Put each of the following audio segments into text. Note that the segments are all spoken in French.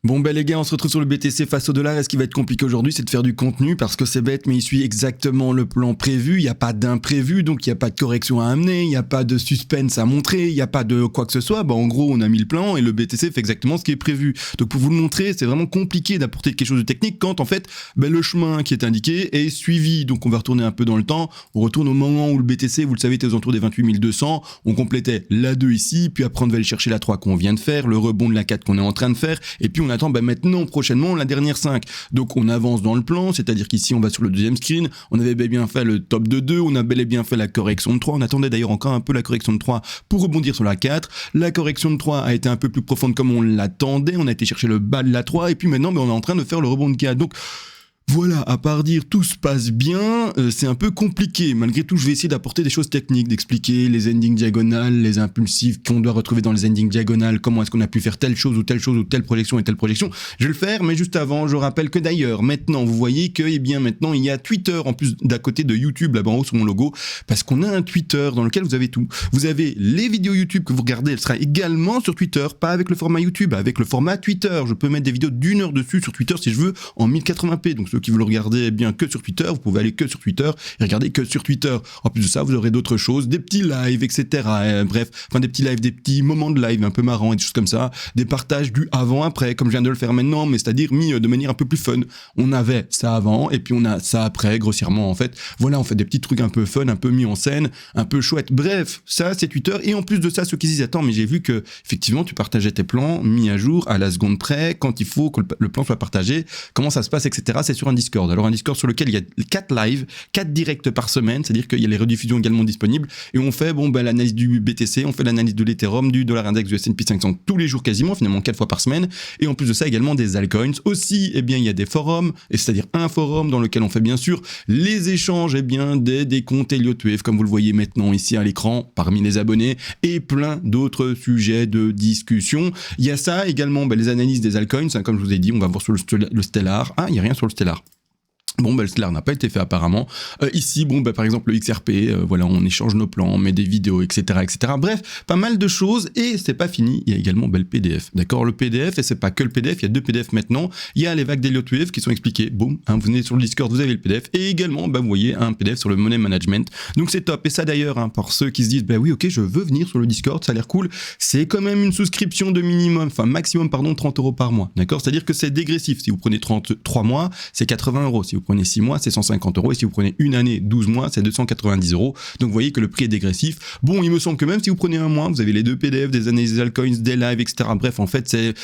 Bon ben les gars, on se retrouve sur le BTC face au dollar et ce qui va être compliqué aujourd'hui c'est de faire du contenu parce que c'est bête mais il suit exactement le plan prévu, il n'y a pas d'imprévu donc il n'y a pas de correction à amener, il n'y a pas de suspense à montrer, il n'y a pas de quoi que ce soit, en gros on a mis le plan et le BTC fait exactement ce qui est prévu. Donc pour vous le montrer c'est vraiment compliqué d'apporter quelque chose de technique quand en fait le chemin qui est indiqué est suivi. Donc on va retourner un peu dans le temps, on retourne au moment où le BTC vous le savez était aux alentours des 28 200, on complétait la 2 ici, puis après on devait aller chercher la 3 qu'on vient de faire, le rebond de la 4 qu'on est en train de faire et puis on attend maintenant prochainement la dernière 5. Donc on avance dans le plan, c'est-à-dire qu'ici on va sur le deuxième screen, on avait bel et bien fait le top de 2, on a bel et bien fait la correction de 3, on attendait d'ailleurs encore un peu la correction de 3 pour rebondir sur la 4. La correction de 3 a été un peu plus profonde comme on l'attendait, on a été chercher le bas de la 3 et puis maintenant on est en train de faire le rebond de 4. Donc voilà, à part dire tout se passe bien, c'est un peu compliqué. Malgré tout, je vais essayer d'apporter des choses techniques, d'expliquer les endings diagonales, les impulsifs qu'on doit retrouver dans les endings diagonales, comment est-ce qu'on a pu faire telle chose ou telle projection et telle projection. Je vais le faire, mais juste avant, je rappelle que d'ailleurs, maintenant, vous voyez que, maintenant, il y a Twitter en plus d'à côté de YouTube, là-bas en haut sur mon logo, parce qu'on a un Twitter dans lequel vous avez tout. Vous avez les vidéos YouTube que vous regardez, elle sera également sur Twitter, pas avec le format YouTube, avec le format Twitter. Je peux mettre des vidéos d'1 heure dessus sur Twitter si je veux en 1080p. Donc ceux qui veulent regarder bien que sur Twitter, vous pouvez aller que sur Twitter et regarder que sur Twitter. En plus de ça, vous aurez d'autres choses, des petits lives, etc. Des petits lives, des petits moments de live un peu marrants et des choses comme ça, des partages du avant-après, comme je viens de le faire maintenant, mais c'est-à-dire mis de manière un peu plus fun. On avait ça avant et puis on a ça après, grossièrement en fait. Voilà, on fait des petits trucs un peu fun, un peu mis en scène, un peu chouette. Bref, ça c'est Twitter. Et en plus de ça, ceux qui disent attends, mais j'ai vu que effectivement tu partageais tes plans mis à jour à la seconde près quand il faut que le plan soit partagé, comment ça se passe, etc. C'est sur un Discord. Alors un Discord sur lequel il y a 4 lives, 4 directs par semaine, c'est-à-dire qu'il y a les rediffusions également disponibles et on fait l'analyse du BTC, on fait l'analyse de l'Ethereum, du dollar index, du S&P 500 tous les jours quasiment, finalement 4 fois par semaine, et en plus de ça également des altcoins. Aussi, il y a des forums, et c'est-à-dire un forum dans lequel on fait bien sûr les échanges des comptes Elliott comme vous le voyez maintenant ici à l'écran parmi les abonnés et plein d'autres sujets de discussion. Il y a ça également, les analyses des altcoins, comme je vous ai dit, on va voir sur le Stellar. Ah, il n'y a rien sur le Stellar. Le Stellar n'a pas été fait apparemment. Ici, par exemple, le XRP, on échange nos plans, on met des vidéos, etc., etc. Bref, pas mal de choses et c'est pas fini. Il y a également le PDF. D'accord, le PDF, et c'est pas que le PDF, il y a 2 PDF maintenant. Il y a les vagues d'Elliott Wave qui sont expliquées. Vous venez sur le Discord, vous avez le PDF et également, vous voyez un PDF sur le money management. Donc c'est top. Et ça d'ailleurs, pour ceux qui se disent, oui, ok, je veux venir sur le Discord, ça a l'air cool. C'est quand même une souscription de maximum, 30 € par mois. D'accord, c'est-à-dire que c'est dégressif. Si vous prenez 3 mois, c'est 80 €. Si vous prenez 6 mois, c'est 150 € et si vous prenez une année, 12 mois, c'est 290 €. Donc vous voyez que le prix est dégressif. Il me semble que même si vous prenez un mois, vous avez les 2 PDF, des analyses des altcoins, des lives, etc. Bref, en fait, c'est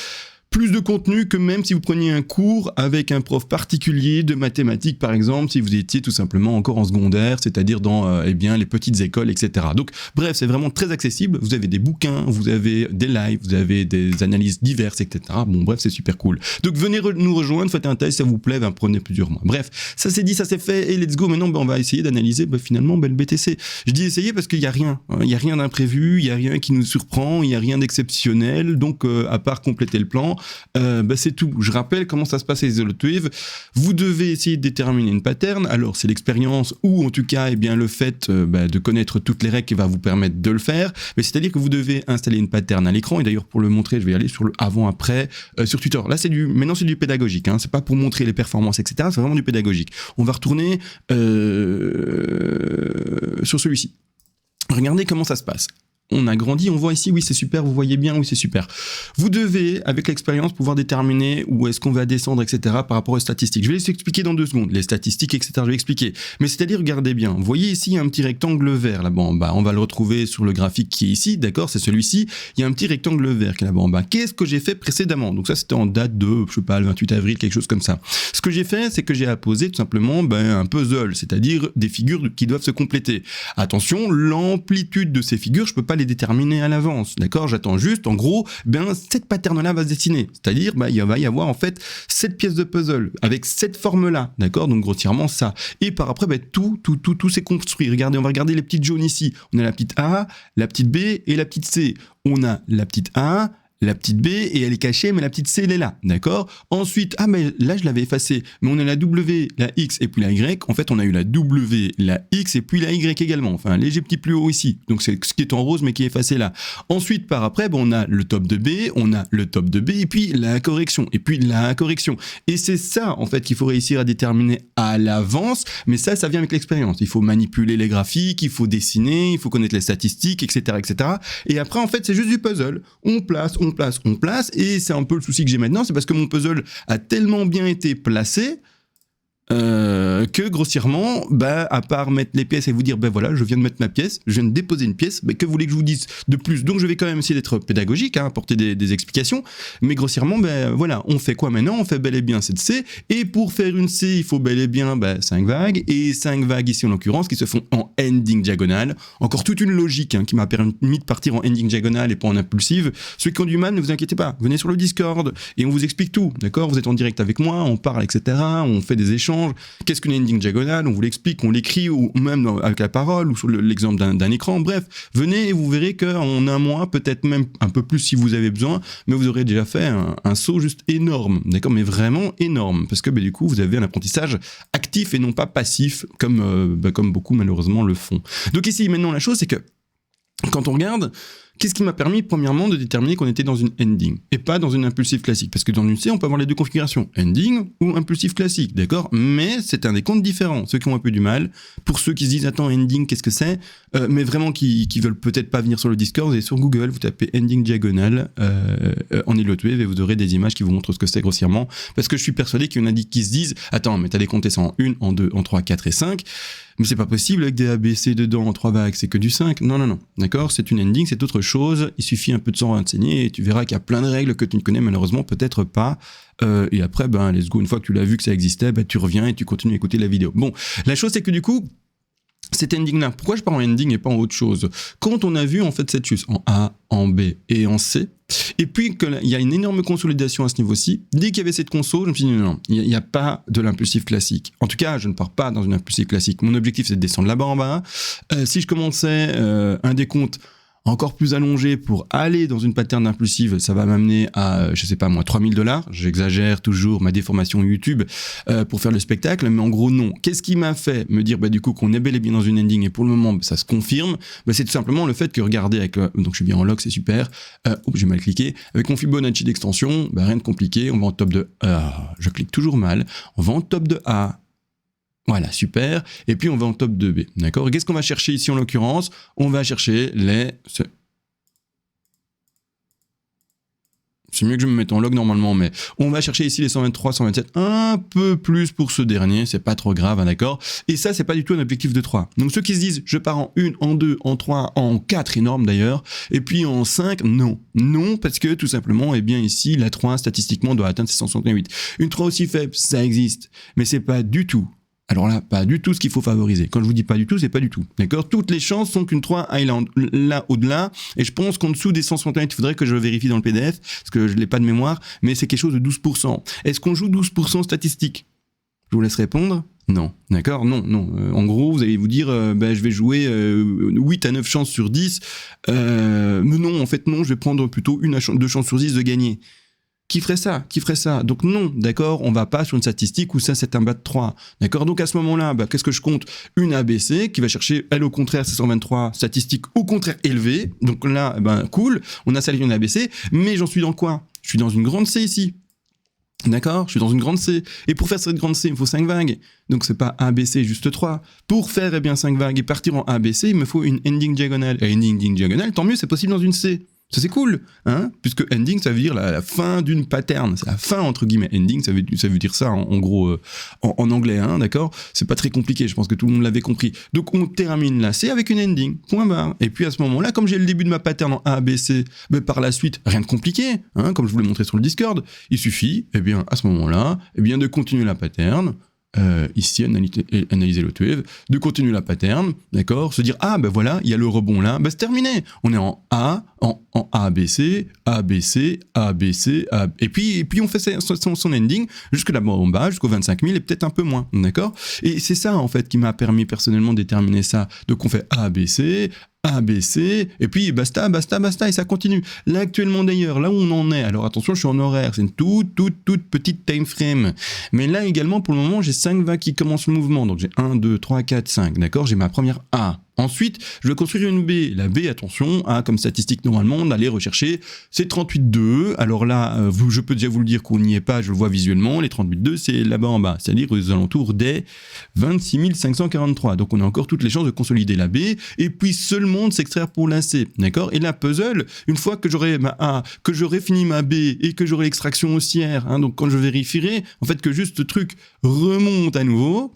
plus de contenu que même si vous preniez un cours avec un prof particulier de mathématiques, par exemple, si vous étiez tout simplement encore en secondaire, c'est-à-dire dans les petites écoles, etc. Donc, bref, c'est vraiment très accessible. Vous avez des bouquins, vous avez des lives, vous avez des analyses diverses, etc. Bref, c'est super cool. Donc, venez nous rejoindre, faites un test, ça vous plaît, prenez plusieurs mois. Bref, ça c'est dit, ça c'est fait, et let's go. Maintenant, on va essayer d'analyser finalement le BTC. Je dis essayer parce qu'il n'y a rien. Il n'y a rien d'imprévu, il n'y a rien qui nous surprend, il n'y a rien d'exceptionnel. Donc, à part compléter le plan, c'est tout. Je rappelle comment ça se passe les Elliott Wave. Vous devez essayer de déterminer une pattern. Alors c'est l'expérience ou en tout cas le fait de connaître toutes les règles qui va vous permettre de le faire. Mais c'est-à-dire que vous devez installer une pattern à l'écran. Et d'ailleurs pour le montrer, je vais aller sur le avant-après sur Twitter. Là maintenant c'est du pédagogique. C'est pas pour montrer les performances, etc. C'est vraiment du pédagogique. On va retourner sur celui-ci. Regardez comment ça se passe. On a grandi, on voit ici, oui c'est super, vous voyez bien, oui c'est super. Vous devez, avec l'expérience, pouvoir déterminer où est-ce qu'on va descendre, etc. par rapport aux statistiques. Je vais les expliquer dans 2 secondes, les statistiques, etc. Je vais expliquer. Mais c'est-à-dire, regardez bien, vous voyez ici, il y a un petit rectangle vert là-bas en bas. On va le retrouver sur le graphique qui est ici, d'accord, c'est celui-ci. Il y a un petit rectangle vert qui est là-bas en bas. Qu'est-ce que j'ai fait précédemment? Donc ça, c'était en date de, le 28 avril, quelque chose comme ça. Ce que j'ai fait, c'est que j'ai apposé tout simplement un puzzle, c'est-à-dire des figures qui doivent se compléter. Attention, l'amplitude de ces figures, je peux pas les déterminer à l'avance, d'accord? J'attends juste, en gros, cette pattern-là va se dessiner, c'est-à-dire, il va y avoir en fait cette pièce de puzzle avec cette forme-là, d'accord? Donc grossièrement ça. Et par après, tout s'est construit. Regardez, on va regarder les petites jaunes ici. On a la petite A, la petite B et la petite C. On a la petite A, la petite B et elle est cachée, mais la petite C, elle est là, d'accord? Ensuite, ah mais là je l'avais effacée, mais on a la W, la X et puis la Y. En fait, on a eu la W, la X et puis la Y également. Enfin, un léger petit plus haut ici. Donc c'est ce qui est en rose, mais qui est effacé là. Ensuite, par après, on a le top de B, on a le top de B et puis la correction, et puis la correction. Et c'est ça, en fait, qu'il faut réussir à déterminer à l'avance. Mais ça vient avec l'expérience. Il faut manipuler les graphiques, il faut dessiner, il faut connaître les statistiques, etc., etc. Et après, en fait, c'est juste du puzzle. On place, et c'est un peu le souci que j'ai maintenant, c'est parce que mon puzzle a tellement bien été placé que grossièrement, à part mettre les pièces et vous dire, voilà, je viens de mettre ma pièce, je viens de déposer une pièce, que vous voulez que je vous dise de plus? Donc je vais quand même essayer d'être pédagogique, apporter des explications, mais grossièrement, voilà, on fait quoi maintenant? On fait bel et bien cette C, et pour faire une C, il faut bel et bien 5 vagues, et 5 vagues ici en l'occurrence, qui se font en ending diagonale. Encore toute une logique qui m'a permis de partir en ending diagonale et pas en impulsive. Ceux qui ont du mal, ne vous inquiétez pas, venez sur le Discord, et on vous explique tout, d'accord? Vous êtes en direct avec moi, on parle, etc., on fait des échanges. Qu'est-ce qu'une ending diagonale? On vous l'explique, on l'écrit, ou même avec la parole, ou sur l'exemple d'un écran. Bref, venez et vous verrez qu'en un mois, peut-être même un peu plus si vous avez besoin, mais vous aurez déjà fait un saut juste énorme, d'accord? Mais vraiment énorme, parce que du coup, vous avez un apprentissage actif et non pas passif, comme beaucoup malheureusement le font. Donc ici, maintenant, la chose, c'est que quand on regarde, qu'est-ce qui m'a permis, premièrement, de déterminer qu'on était dans une ending et pas dans une impulsive classique? Parce que dans une C, on peut avoir les deux configurations, ending ou impulsive classique, d'accord? Mais c'est un des comptes différents. Ceux qui ont un peu du mal, pour ceux qui se disent, attends, ending, qu'est-ce que c'est? Mais vraiment qui veulent peut-être pas venir sur le Discord, et sur Google, vous tapez ending diagonale en Ilotwave et vous aurez des images qui vous montrent ce que c'est grossièrement. Parce que je suis persuadé qu'il y en a qui se disent, attends, mais t'as décompté ça en 1, en 2, en 3, 4 et 5. Mais c'est pas possible avec des ABC dedans en 3 vagues, c'est que du 5. Non, d'accord? C'est une ending, c'est autre chose. Il suffit un peu de s'en renseigner et tu verras qu'il y a plein de règles que tu ne connais malheureusement peut-être pas. Et après, let's go, une fois que tu l'as vu que ça existait, tu reviens et tu continues à écouter la vidéo. Bon, la chose c'est que du coup, cet ending-là, pourquoi je parle en ending et pas en autre chose? Quand on a vu en fait cette chose en A, en B et en C, et puis qu'il y a une énorme consolidation à ce niveau-ci, dès qu'il y avait cette console, je me suis dit non, il n'y a pas de l'impulsif classique. En tout cas, je ne pars pas dans une impulsive classique. Mon objectif, c'est de descendre là-bas en bas. Si je commençais un décompte encore plus allongé pour aller dans une pattern impulsive, ça va m'amener à, je sais pas moi, $3000. J'exagère toujours ma déformation YouTube pour faire le spectacle, mais en gros non. Qu'est-ce qui m'a fait me dire du coup qu'on est bel et bien dans une ending et pour le moment ça se confirme? C'est tout simplement le fait que regardez avec donc je suis bien en log, c'est super. J'ai mal cliqué. Avec mon Fibonacci d'extension, rien de compliqué. On va en top de je clique toujours mal. On va en top de A. Voilà, super. Et puis, on va en top 2B. D'accord? Et qu'est-ce qu'on va chercher ici, en l'occurrence? On va chercher les... C'est mieux que je me mette en log normalement, mais on va chercher ici les 123, 127, un peu plus pour ce dernier, c'est pas trop grave, d'accord? Et ça, c'est pas du tout un objectif de 3. Donc ceux qui se disent, je pars en 1, en 2, en 3, en 4, énorme d'ailleurs, et puis en 5, non. Non, parce que tout simplement, ici, la 3, statistiquement, doit atteindre 168. Une 3 aussi faible, ça existe, mais c'est pas du tout. Alors là, pas du tout ce qu'il faut favoriser. Quand je vous dis pas du tout, c'est pas du tout. D'accord? Toutes les chances sont qu'une 3 aille là au-delà. Et je pense qu'en dessous des 168, il faudrait que je vérifie dans le PDF, parce que je l'ai pas de mémoire, mais c'est quelque chose de 12%. Est-ce qu'on joue 12% statistique? Je vous laisse répondre. Non. D'accord? Non. En gros, vous allez vous dire, je vais jouer 8 à 9 chances sur 10. Mais non, en fait, non, je vais prendre plutôt 1 à 2 chances sur 10 de gagner. Qui ferait ça? Donc non, d'accord, on va pas sur une statistique où ça c'est un bas de 3. D'accord? Donc à ce moment-là, qu'est-ce que je compte? Une ABC qui va chercher, elle au contraire, c'est 123, statistique au contraire élevée. Donc là, cool, on a sélectionné une ABC, mais j'en suis dans quoi? Je suis dans une grande C ici. D'accord? Je suis dans une grande C. Et pour faire cette grande C, il me faut 5 vagues. Donc c'est pas ABC, juste 3. Pour faire 5 vagues et partir en ABC, il me faut une ending diagonale. Et une ending diagonale, tant mieux, c'est possible dans une C. Ça c'est cool, puisque ending ça veut dire la fin d'une pattern, c'est la fin entre guillemets. Ending ça veut dire ça en gros en anglais, d'accord? C'est pas très compliqué, je pense que tout le monde l'avait compris. Donc on termine la C avec une ending, point barre. Et puis à ce moment-là, comme j'ai le début de ma pattern en A, B, C, par la suite rien de compliqué, comme je vous l'ai montré sur le Discord, il suffit, à ce moment-là, de continuer la pattern. Ici, analyser le wave, de continuer la pattern, d'accord, se dire voilà, il y a le rebond là, c'est terminé, on est en A, en A, B, C, A, B, C, A, B, C, A, et puis on fait son ending jusque là-bas en bas, jusqu'au 25 000 et peut-être un peu moins, d'accord? Et c'est ça en fait qui m'a permis personnellement de déterminer ça. Donc on fait A, B, C, A, B, C, et puis basta, et ça continue. Là, actuellement d'ailleurs, là où on en est, alors attention, je suis en horaire, c'est une toute petite time frame. Mais là également, pour le moment, j'ai 5 vagues qui commencent le mouvement. Donc j'ai 1, 2, 3, 4, 5, d'accord? J'ai ma première A. Ensuite, je vais construire une B. La B, attention, A comme statistique normalement, d'aller rechercher, c'est 38,2. Alors là, je peux déjà vous le dire qu'on n'y est pas, je le vois visuellement. Les 38,2, c'est là-bas en bas, c'est-à-dire aux alentours des 26 543. Donc on a encore toutes les chances de consolider la B, et puis seulement de s'extraire pour la C, d'accord? Et la puzzle, une fois que j'aurai ma A, que j'aurai fini ma B, et que j'aurai l'extraction haussière, donc quand je vérifierai, en fait, que juste le truc remonte à nouveau,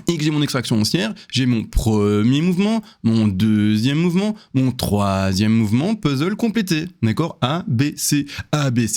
et que j'ai mon extraction haussière, j'ai mon premier mouvement, mon deuxième mouvement, mon troisième mouvement, puzzle complété, d'accord? A, B, C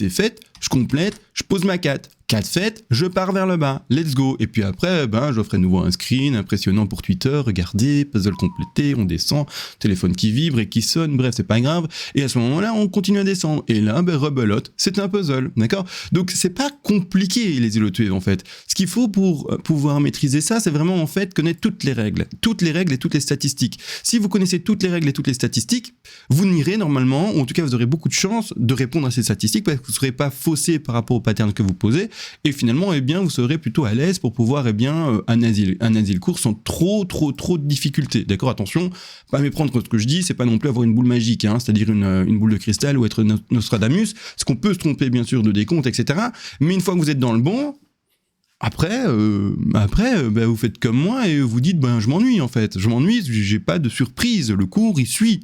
fait, je complète, je pose ma 4. 4 faites, je pars vers le bas, let's go. Et puis après, je ferai de nouveau un screen impressionnant pour Twitter, regardez, puzzle complété, on descend, téléphone qui vibre et qui sonne, bref, c'est pas grave. Et à ce moment-là, on continue à descendre. Et là, rebelote, c'est un puzzle, d'accord? Donc c'est pas compliqué les Eloutwave en fait. Ce qu'il faut pour pouvoir maîtriser ça, c'est vraiment en fait connaître toutes les règles et toutes les statistiques. Si vous connaissez toutes les règles et toutes les statistiques, vous n'irez normalement, ou en tout cas vous aurez beaucoup de chances de répondre à ces statistiques parce que vous ne serez pas faussé par rapport au pattern que vous posez. Et finalement, vous serez plutôt à l'aise pour pouvoir, analyser le cours sans trop de difficultés. D'accord, attention, pas méprendre ce que je dis, c'est pas non plus avoir une boule magique, c'est-à-dire une boule de cristal ou être Nostradamus, parce qu'on peut se tromper bien sûr de décompte, etc. Mais une fois que vous êtes dans le bon, après, vous faites comme moi et vous dites, je m'ennuie en fait, j'ai pas de surprise, le cours il suit.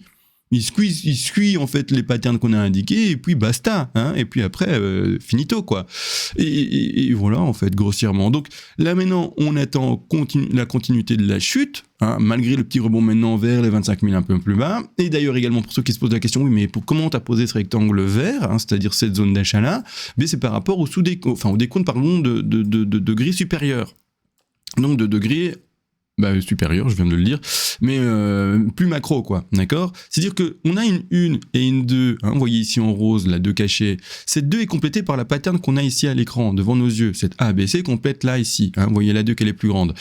Il suit en fait les patterns qu'on a indiqués et puis basta, et puis après finito quoi. Et voilà en fait grossièrement. Donc là maintenant on attend la continuité de la chute, malgré le petit rebond maintenant vers les 25 000 un peu plus bas. Et d'ailleurs également pour ceux qui se posent la question, oui mais comment t'as posé ce rectangle vert, c'est-à-dire cette zone d'achat là, mais c'est par rapport au décompte pardon de degrés supérieurs. Donc de degrés supérieur, je viens de le dire, mais plus macro, quoi, d'accord? C'est-à-dire qu'on a une 1 et une 2, vous voyez ici en rose, la 2 cachée. Cette 2 est complétée par la pattern qu'on a ici à l'écran, devant nos yeux. Cette A, B, C complète là, ici. Vous voyez la 2 qu'elle est plus grande.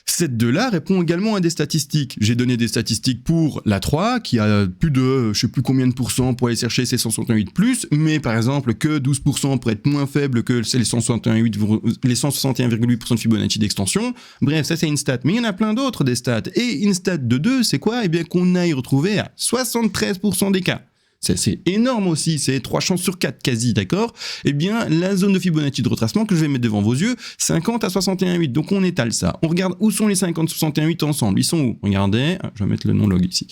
Cette 2-là répond également à des statistiques. J'ai donné des statistiques pour la 3, qui a plus de, je sais plus combien de pourcents pour aller chercher ces 168+, mais par exemple que 12% pour être moins faible que les 161,8% de Fibonacci d'extension. Bref, ça c'est une stat. Mais il y en a plein d'autres des stats. Et une stat de 2, c'est quoi? Qu'on aille retrouver à 73% des cas. C'est énorme aussi, c'est 3 chances sur 4 quasi, d'accord? La zone de Fibonacci de retracement que je vais mettre devant vos yeux, 50 à 61,8. Donc on étale ça. On regarde où sont les 50 61,8 ensemble. Ils sont où? Regardez, je vais mettre le non-log ici.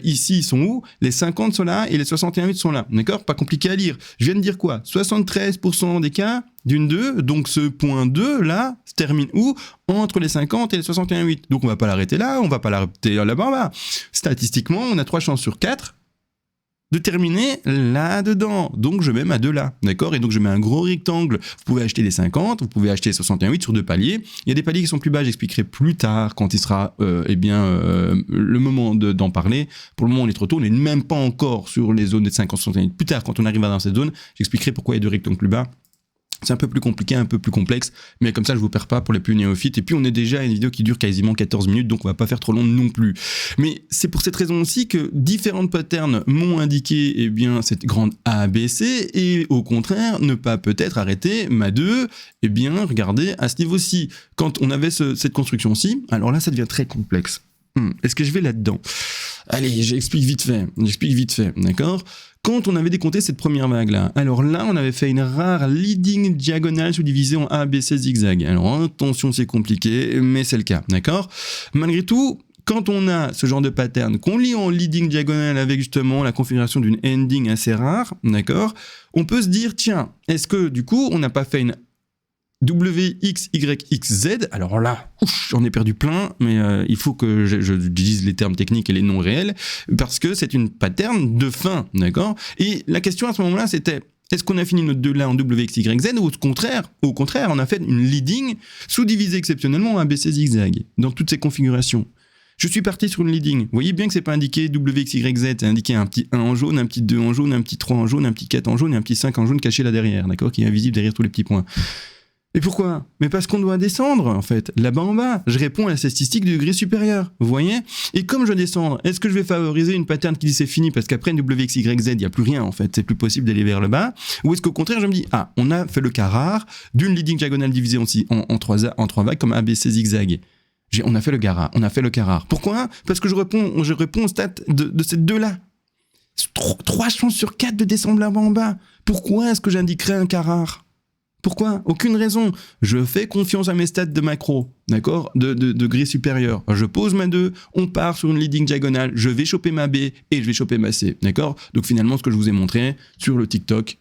Ici, ils sont où? Les 50 sont là et les 61,8 sont là. D'accord? Pas compliqué à lire. Je viens de dire quoi? 73% des cas d'une 2. Donc ce point 2 là se termine où? Entre les 50 et les 61,8. Donc on va pas l'arrêter là, on va pas l'arrêter là-bas. Statistiquement, on a 3 chances sur 4 de terminer là-dedans. Donc, je mets ma 2 là, d'accord? Et donc, je mets un gros rectangle. Vous pouvez acheter les 50, vous pouvez acheter les 61,8 sur 2 paliers. Il y a des paliers qui sont plus bas, j'expliquerai plus tard quand il sera le moment d'en parler. Pour le moment, on est trop tôt, on n'est même pas encore sur les zones des 50, 61,8. Plus tard, quand on arrivera dans cette zone, j'expliquerai pourquoi il y a 2 rectangles plus bas. C'est un peu plus compliqué, un peu plus complexe, mais comme ça je vous perds pas pour les plus néophytes. Et puis on est déjà à une vidéo qui dure quasiment 14 minutes, donc on va pas faire trop long non plus. Mais c'est pour cette raison aussi que différentes patterns m'ont indiqué cette grande ABC, et au contraire ne pas peut-être arrêter ma 2, regardez à ce niveau-ci. Quand on avait cette construction-ci, alors là ça devient très complexe. Est-ce que je vais là-dedans? Allez, j'explique vite fait, d'accord? Quand on avait décompté cette première vague-là, alors là, on avait fait une rare leading diagonale sous-divisée en A, B, C, zigzag. Alors attention, c'est compliqué, mais c'est le cas, d'accord? Malgré tout, quand on a ce genre de pattern, qu'on lit en leading diagonale avec justement la configuration d'une ending assez rare, d'accord? On peut se dire, tiens, est-ce que du coup, on n'a pas fait une WXYXZ, alors là, j'en ai perdu plein, mais il faut que je dise les termes techniques et les noms réels, parce que c'est une pattern de fin, d'accord? Et la question à ce moment-là, c'était, est-ce qu'on a fini notre 2 là en WXYZ, ou au contraire, on a fait une leading sous-divisée exceptionnellement en ABC zigzag, dans toutes ces configurations? Je suis parti sur une leading. Vous voyez bien que c'est pas indiqué WXYZ, c'est indiqué un petit 1 en jaune, un petit 2 en jaune, un petit 3 en jaune, un petit 4 en jaune et un petit 5 en jaune caché là derrière, d'accord? Qui est invisible derrière tous les petits points. Et pourquoi? Mais parce qu'on doit descendre, en fait, là-bas en bas. Je réponds à la statistique du degré supérieur, vous voyez? Et comme je descends, est-ce que je vais favoriser une pattern qui dit c'est fini parce qu'après une WXYZ, il n'y a plus rien, en fait, c'est plus possible d'aller vers le bas? Ou est-ce qu'au contraire, je me dis, ah, on a fait le cas rare d'une leading diagonale divisée en trois vagues comme ABC zigzag. On a fait le cas rare. Pourquoi? Parce que je réponds au stade de ces deux-là. 3 chances sur 4 de descendre là-bas en bas. Pourquoi est-ce que j'indiquerais un cas rare? Pourquoi? Aucune raison. Je fais confiance à mes stats de macro, d'accord, de grille supérieure. Je pose ma 2, on part sur une leading diagonale, je vais choper ma B et je vais choper ma C, d'accord? Donc finalement, ce que je vous ai montré sur le TikTok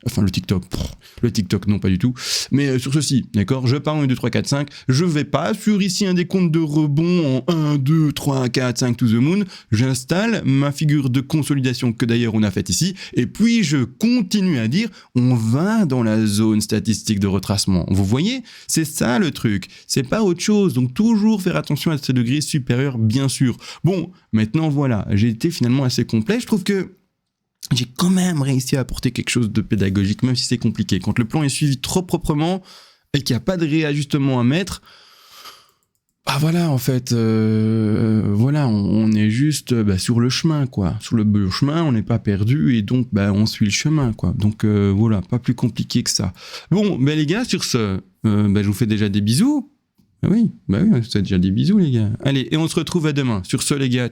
non pas du tout, mais sur ceci, d'accord? Je pars en 1, 2, 3, 4, 5, je vais pas sur ici un décompte de rebond en 1, 2, 3, 4, 5 to the moon, j'installe ma figure de consolidation que d'ailleurs on a faite ici, et puis je continue à dire, on va dans la zone statistique de retracement. Vous voyez? C'est ça le truc. C'est pas autre chose. Donc toujours faire attention à ces degrés supérieurs, bien sûr. Bon, maintenant voilà, j'ai été finalement assez complet. Je trouve que j'ai quand même réussi à apporter quelque chose de pédagogique, même si c'est compliqué. Quand le plan est suivi trop proprement et qu'il n'y a pas de réajustement à mettre, bah voilà, en fait, voilà, on est juste sur le chemin, quoi. Sur le chemin, on n'est pas perdu et donc on suit le chemin, quoi. Donc voilà, pas plus compliqué que ça. Bon, les gars, sur ce, je vous fais déjà des bisous. Oui, c'est déjà des bisous, les gars. Allez, et on se retrouve à demain. Sur ce, les gars,